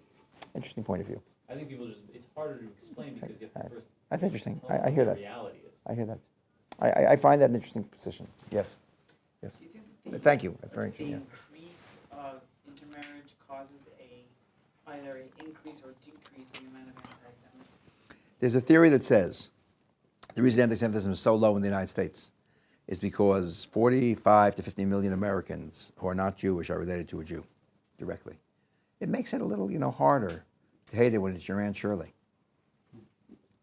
Interesting point of view. I think people it's harder to explain because you have to first. That's interesting. tell them I hear what that. reality is. I hear that. I find that an interesting position. Yes. Yes. Do you think Thank you. That's very the interesting. Yeah. increase of intermarriage causes either an increase or decrease in the amount of anti-Semitism? There's a theory that says the reason anti-Semitism is so low in the United States is because 45 to 50 million Americans who are not Jewish are related to a Jew directly. It makes it a little, harder to hate it when it's your Aunt Shirley.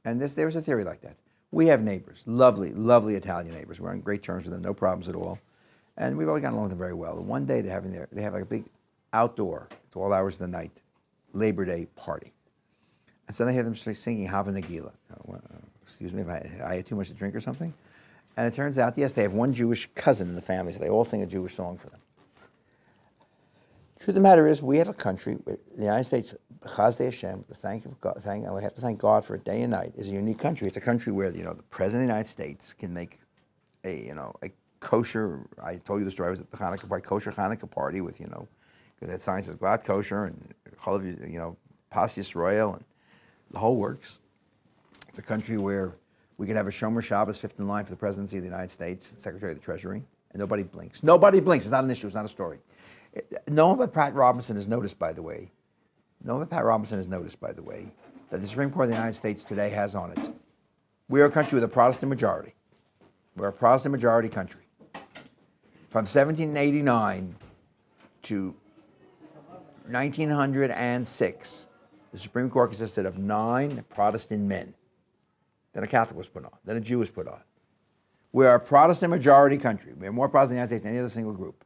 And there's a theory like that. We have neighbors, lovely, lovely Italian neighbors. We're on great terms with them, no problems at all. And we've always gotten along with them very well. And one day they have like a big outdoor, to all hours of the night, Labor Day party. And so they hear them singing Hava Nagila. Excuse me if I had too much to drink or something. And it turns out, yes, they have one Jewish cousin in the family, so they all sing a Jewish song for them. Truth of the matter is, we have a country, the United States, Chazdei Hashem, we have to thank God for it day and night, is a unique country. It's a country where, the President of the United States can make a kosher, I told you the story, I was at the kosher Hanukkah party with, that sign says Glad Kosher and, Pas Yisrael and the whole works. It's a country where we can have a Shomer Shabbos fifth in line for the presidency of the United States, Secretary of the Treasury, and nobody blinks. Nobody blinks. It's not an issue. It's not a story. No one but Pat Robertson has noticed, by the way, that the Supreme Court of the United States today has on it We are a country with a Protestant majority. We're a Protestant majority country. From 1789 to 1906, the Supreme Court consisted of 9 Protestant men. Then a Catholic was put on. Then a Jew was put on. We are a Protestant majority country. We have more Protestants in the United States than any other single group.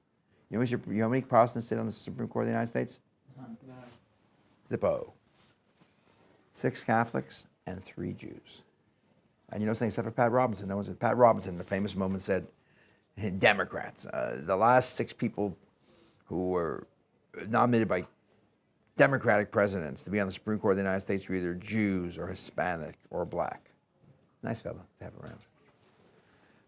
You know how many Protestants sit on the Supreme Court of the United States? Zippo. 6 Catholics and 3 Jews. And you know something, except for Pat Robinson. No one said, Pat Robinson, in a famous moment, said, Democrats, the last 6 people who were nominated by Democratic presidents to be on the Supreme Court of the United States were either Jews or Hispanic or black. Nice fellow to have around.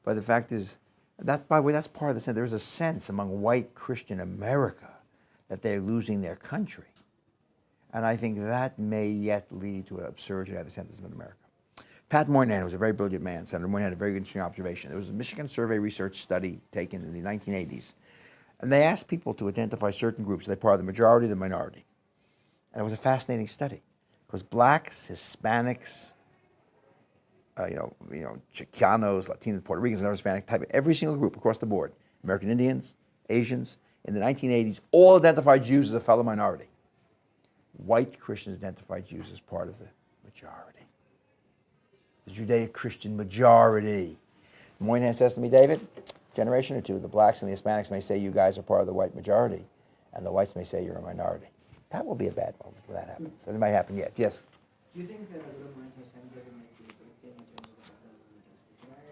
But the fact is, that's, by the way, that's part of the sense. There's a sense among white Christian America that they're losing their country. And I think that may yet lead to an absurd anti-Semitism in America. Pat Moynihan was a very brilliant man. Senator Moynihan had a very interesting observation. There was a Michigan Survey research study taken in the 1980s. And they asked people to identify certain groups. They're part of the majority or the minority. And it was a fascinating study. Because blacks, Hispanics, Chicanos, Latinos, Puerto Ricans, and other Hispanic type, every single group across the board, American Indians, Asians, in the 1980s, all identified Jews as a fellow minority. White Christians identified Jews as part of the majority. The Judeo-Christian majority. Moynihan says to me, David, generation or two, the blacks and the Hispanics may say you guys are part of the white majority, and the whites may say you're a minority. That will be a bad moment when that happens. And it might happen yet. Yes? Do you think that a little more anti-Semitism might be a good thing in terms of the battle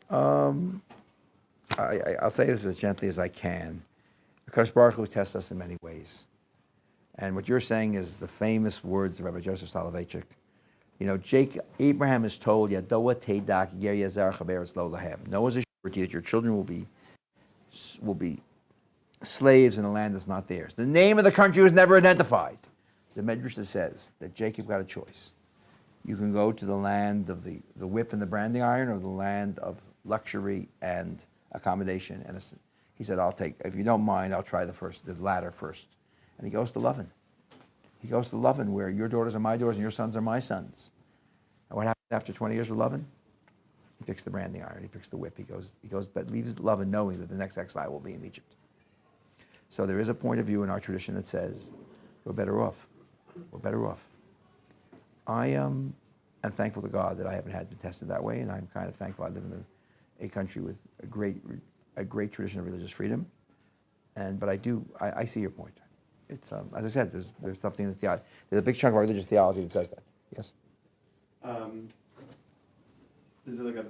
against intermarriage? I'll say this as gently as I can. Because Baruch Hu tests us in many ways. And what you're saying is the famous words of Rabbi Joseph Soloveitchik. You know, Abraham is told, Yadoa Teidak Yer Yazar Chaberetz Lo Lahem. Noah's a surety that your children will be slaves in a land that's not theirs. The name of the country was never identified. The Medrash says that Jacob got a choice. You can go to the land of the whip and the branding iron, or the land of luxury and accommodation. And he said, if you don't mind, I'll try the latter first. And he goes to Lovin. He goes to Lovin, where your daughters are my daughters and your sons are my sons. And what happens after 20 years with Lovin? He picks the branding iron, he picks the whip, he goes, but leaves Lovin knowing that the next exile will be in Egypt. So there is a point of view in our tradition that says, we're better off. We're better off. I am thankful to God that I haven't had to be tested that way, and I'm kind of thankful I live in a country with a great tradition of religious freedom. But I see your point. It's as I said, there's something in the theology. There's a big chunk of our religious theology that says that. Yes. There's like a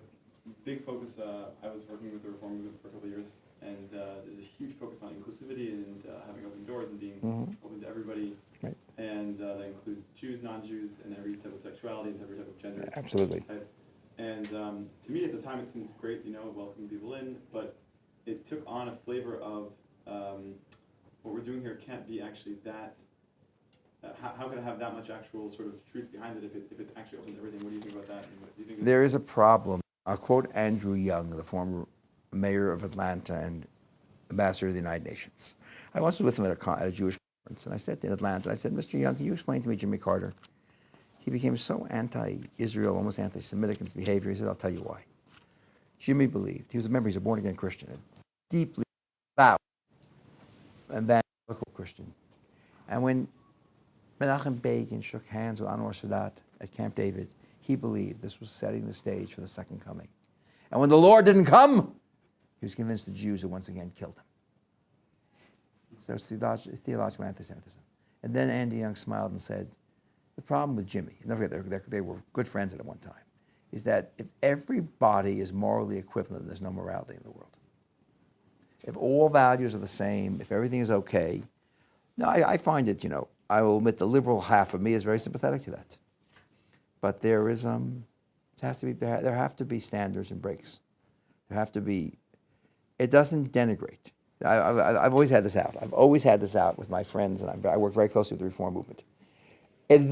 big focus. I was working with the Reform movement for a couple of years, and there's a huge focus on inclusivity and having open doors and being open to everybody. Right. And that includes Jews, non-Jews, and every type of sexuality and every type of gender. Absolutely. Type. And to me, at the time, it seemed great, welcoming people in, but it took on a flavor of what we're doing here can't be actually that. How could I have that much actual sort of truth behind it if it's actually open to everything? What do you think about that? And what do you think There is a problem. I'll quote Andrew Young, the former mayor of Atlanta and ambassador to the United Nations. I once was with him at a Jewish conference, and I said to Atlanta, Mr. Young, can you explain to me Jimmy Carter? He became so anti-Israel, almost anti-Semitic in his behavior. He said, I'll tell you why. Jimmy believed, he was a member, he's a born-again Christian, a deeply devout evangelical Christian. And when Menachem Begin shook hands with Anwar Sadat at Camp David, he believed this was setting the stage for the second coming. And when the Lord didn't come, he was convinced the Jews had once again killed him. So it's theological anti-Semitism. And then Andy Young smiled and said, the problem with Jimmy, never forget, they were good friends at one time, is that if everybody is morally equivalent, there's no morality in the world. If all values are the same, if everything is okay, now I find it, I will admit the liberal half of me is very sympathetic to that. But there have to be standards and breaks. There have to be, it doesn't denigrate. I've always had this out. I've always had this out with my friends, and I work very closely with the Reform movement. If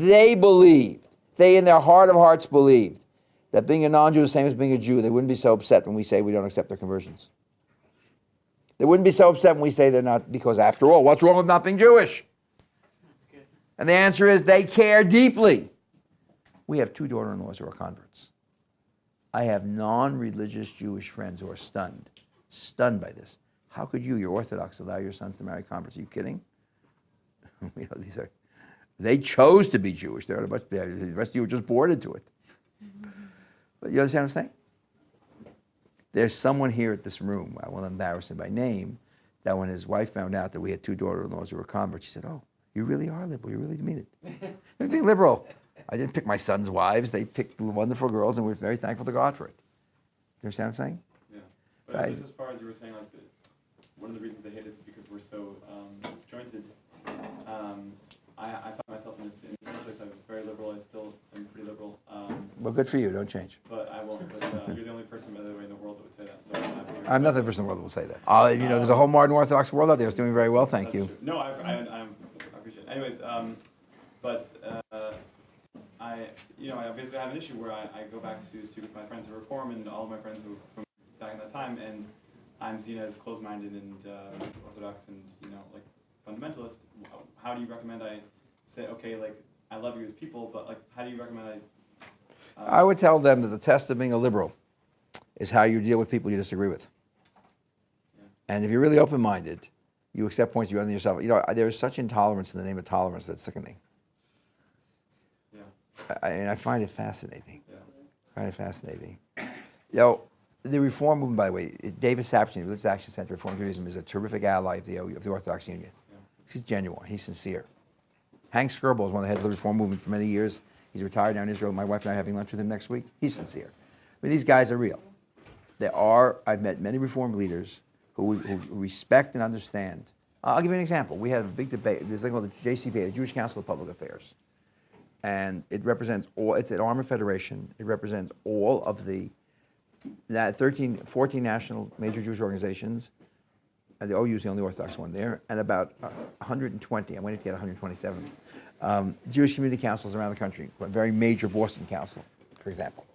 they in their heart of hearts believed that being a non-Jew is the same as being a Jew, they wouldn't be so upset when we say we don't accept their conversions. They wouldn't be so upset when we say they're not, because after all, what's wrong with not being Jewish? That's good. And the answer is they care deeply. We have 2 daughter-in-laws who are converts. I have non-religious Jewish friends who are stunned by this. How could you, you're Orthodox, allow your sons to marry converts? Are you kidding? They chose to be Jewish. The rest of you were just born into it. But you understand what I'm saying? There's someone here at this room, I won't embarrass him by name, that when his wife found out that we had two daughter-in-laws who were converts, she said, oh, you really are liberal. You really mean it. They're being liberal. I didn't pick my son's wives. They picked wonderful girls, and we're very thankful to God for it. Do you understand what I'm saying? Yeah. So But just as far as you were saying, like, one of the reasons they hate us is because we're so disjointed. I found myself in the same place. I was very liberal. I still am pretty liberal. Well, good for you. Don't change. But I won't. But you're the only person, by the way, in the world that would say that. So I'm happy. I'm not the person in the world that will say that. There's a whole modern Orthodox world out there that's doing very well, thank you. True. No, I appreciate it. Anyways, I basically have an issue where I go back to speak with my friends who Reform and all of my friends who from back in that time, and I'm seen as closed-minded and Orthodox and like fundamentalist. How do you recommend I say, okay, like I love you as people, but like how do you recommend I would tell them that the test of being a liberal is how you deal with people you disagree with. Yeah. And if you're really open-minded, you accept points of view other than yourself. There is such intolerance in the name of tolerance that's sickening. Yeah. I find it fascinating. Yeah. I find it fascinating. The Reform movement, by the way, David Saperstein, the Religious Action Center Reform Judaism, is a terrific ally of the Orthodox Union. Yeah. He's genuine. He's sincere. Hank Skirball is one of the heads of the Reform movement for many years. He's retired now in Israel. My wife and I are having lunch with him next week. He's sincere. I mean, these guys are real. I've met many Reform leaders who respect and understand. I'll give you an example. We had a big debate. There's something called the JCPA, the Jewish Council of Public Affairs. And it represents it's an arm of federation. It represents all of the 14 national major Jewish organizations. And the OU is the only Orthodox one there, and about 120, I'm waiting to get 127, Jewish community councils around the country, a very major Boston council, for example.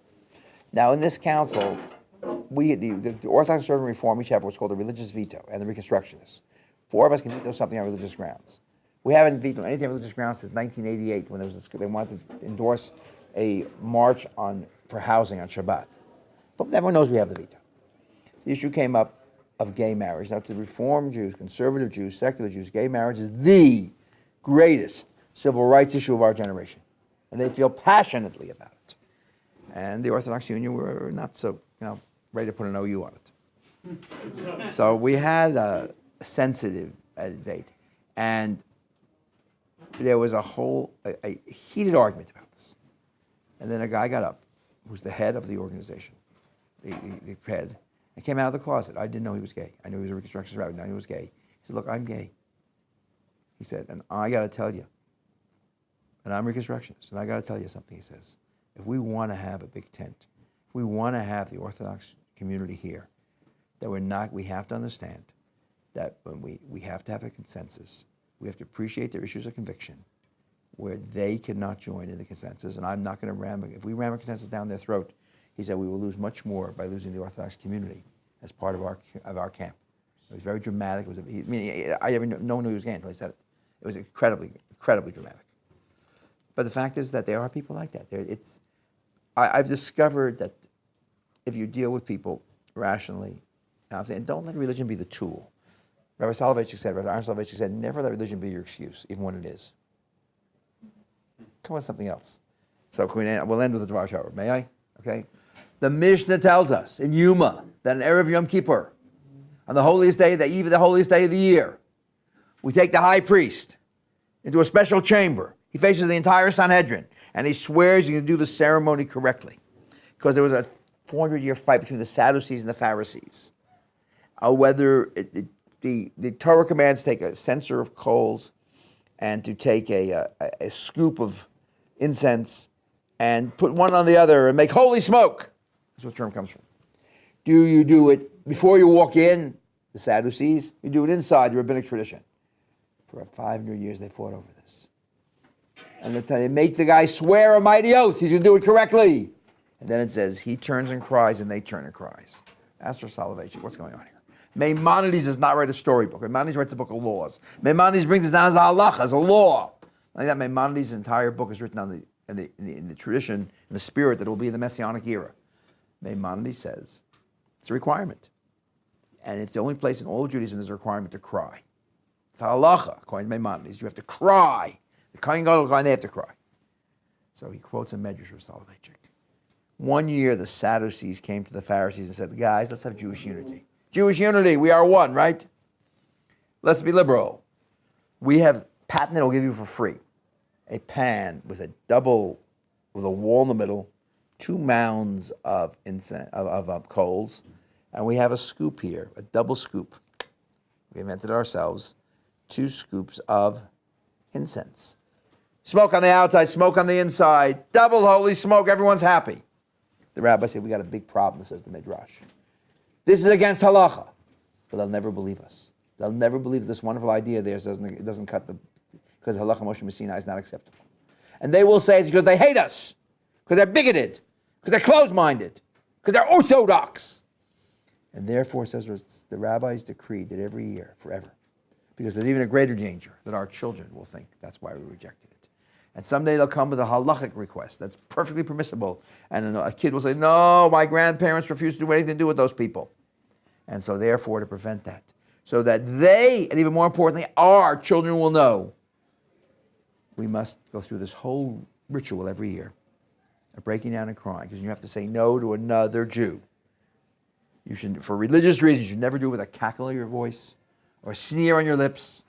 Now, in this council, the Orthodox Urban Reform each have what's called a religious veto, and the Reconstructionists. 4 of us can veto something on religious grounds. We haven't vetoed anything on religious grounds since 1988, when they wanted to endorse a march for housing on Shabbat. But everyone knows we have the veto. The issue came up of gay marriage. Now, to Reform Jews, conservative Jews, secular Jews, gay marriage is the greatest civil rights issue of our generation. And they feel passionately about it. And the Orthodox Union were not so, ready to put an OU on it. So we had a sensitive debate. And there was a heated argument about this. And then a guy got up, who's the head of the organization, the head, and came out of the closet. I didn't know he was gay. I knew he was a Reconstructionist rabbi. I didn't know he was gay. He said, look, I'm gay. He said, and I got to tell you, and I'm Reconstructionist, and I got to tell you something, he says. If we want to have a big tent, if we want to have the Orthodox community here, that we have to understand that when we have to have a consensus, we have to appreciate their issues of conviction, where they cannot join in the consensus, and I'm not going to if we ram a consensus down their throat, he said we will lose much more by losing the Orthodox community as part of our camp. It was very dramatic. No one knew he was gay until he said it. It was incredibly, incredibly dramatic. But the fact is that there are people like that. I've discovered that if you deal with people rationally, I'm saying don't let religion be the tool. Rabbi Aaron Soloveitchik said, never let religion be your excuse, even when it is. Come on, something else. So we'll end with the Dvar Shower. May I? Okay. The Mishnah tells us in Yuma that on Erev Yom Kippur, on the holiest day, even the holiest day of the year, we take the high priest into a special chamber. He faces the entire Sanhedrin, and he swears he's going to do the ceremony correctly. Because there was a 400-year fight between the Sadducees and the Pharisees. Whether the Torah commands to take a censer of coals and to take a scoop of incense and put one on the other and make holy smoke. That's what the term comes from. Do you do it before you walk in, the Sadducees? You do it inside, the rabbinic tradition. For 500 years they fought over this. And they make the guy swear a mighty oath he's going to do it correctly. And then it says, he turns and cries and they turn and cries. Ask for Soloveitchik, what's going on here? Maimonides does not write a storybook. Maimonides writes a book of laws. Maimonides brings it down as a halacha, as a law. Like that, Maimonides' entire book is written in the tradition, in the spirit that will be in the Messianic era. Maimonides says it's a requirement. And it's the only place in all of Judaism there's a requirement to cry. It's halacha, according to Maimonides. You have to cry. The Kohen Gadol and they have to cry. So he quotes a medrash from Soloveitchik. One year, the Sadducees came to the Pharisees and said, guys, let's have Jewish unity. Jewish unity, we are one, right? Let's be liberal. We have patented, we'll give you for free, a pan with a wall in the middle, 2 mounds of coals, and we have a scoop here, a double scoop. We invented it ourselves, 2 scoops of incense. Smoke on the outside, smoke on the inside, double holy smoke, everyone's happy. The rabbi said, we got a big problem, says the Midrash. This is against halacha, but they'll never believe us. They'll never believe this wonderful idea of theirs doesn't cut because halacha Moshe Messina is not acceptable. And they will say it's because they hate us, because they're bigoted, because they're closed-minded, because they're orthodox. And therefore, says the rabbis decreed that every year, forever, because there's even a greater danger that our children will think that's why we rejected it. And someday they'll come with a halachic request that's perfectly permissible. And a kid will say, no, my grandparents refused to do anything to do with those people. And so therefore, to prevent that, so that they, and even more importantly, our children will know, we must go through this whole ritual every year of breaking down and crying, because you have to say no to another Jew. You should, for religious reasons, you should never do it with a cackle of your voice, or a sneer on your lips,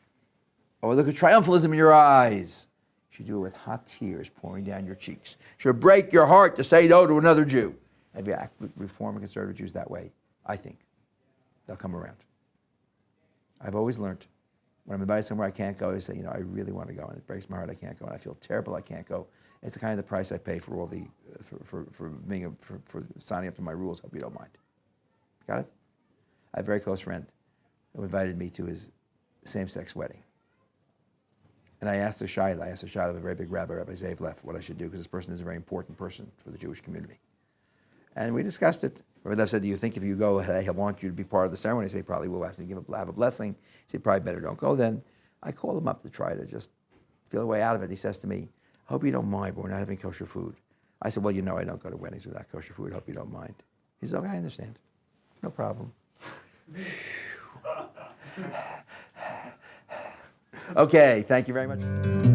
or a look of triumphalism in your eyes. You should do it with hot tears pouring down your cheeks. It should break your heart to say no to another Jew. And if you act with Reform and conservative Jews that way, I think they'll come around. I've always learned, when I'm invited somewhere I can't go, I say, I really want to go, and it breaks my heart I can't go, and I feel terrible I can't go. It's the kind of the price I pay for all the, for signing up to my rules. Hope you don't mind. Got it? I have a very close friend who invited me to his same-sex wedding. And I asked the Shaila, a very big rabbi, Rabbi Zev left, what I should do, because this person is a very important person for the Jewish community. And we discussed it. Rabbi Zev said, do you think if you go, he'll want you to be part of the ceremony? I said, he probably will ask me to have a blessing. He said, probably better don't go then. I called him up to try to just feel a way out of it. He says to me, I hope you don't mind, but we're not having kosher food. I said, well, I don't go to weddings without kosher food. I hope you don't mind. He said, okay, I understand. No problem. Okay, thank you very much.